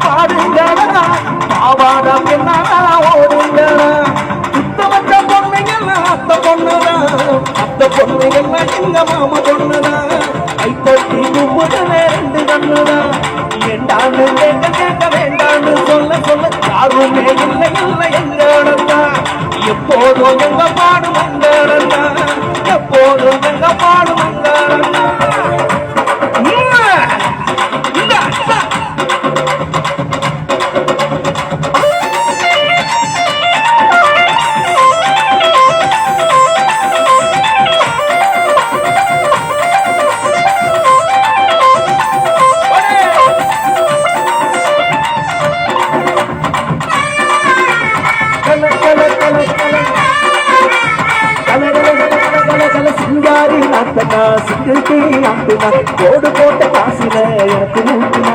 பாடுங்களா பாவாடம் என்ன ஓடுங்களா சுத்த வச்ச பொண்ணுங்கெல்லாம் அத்த பொண்ணுதான் அத்த பொண்ணுங்கெல்லாம் எங்க மாமா பொண்ணுதான் கைத்தட்டி கும்பிடுவே ரெண்டு கண்ணுதான் ஏண்டான்னு கேட்க கேட்க வேண்டான்னு சொல்ல சொல்ல யாருமே இல்லை இல்லை எங்க இடத்தான் எப்போதும் எங்க பாடும் எங்க இடத்தான் எப்போதும் எங்க பாடும் எங்க சிங்காரி நாத்தனா சிங்கிள் டீ அம்புனா கோடு போட்ட காசில எனக்கு மூட்டினா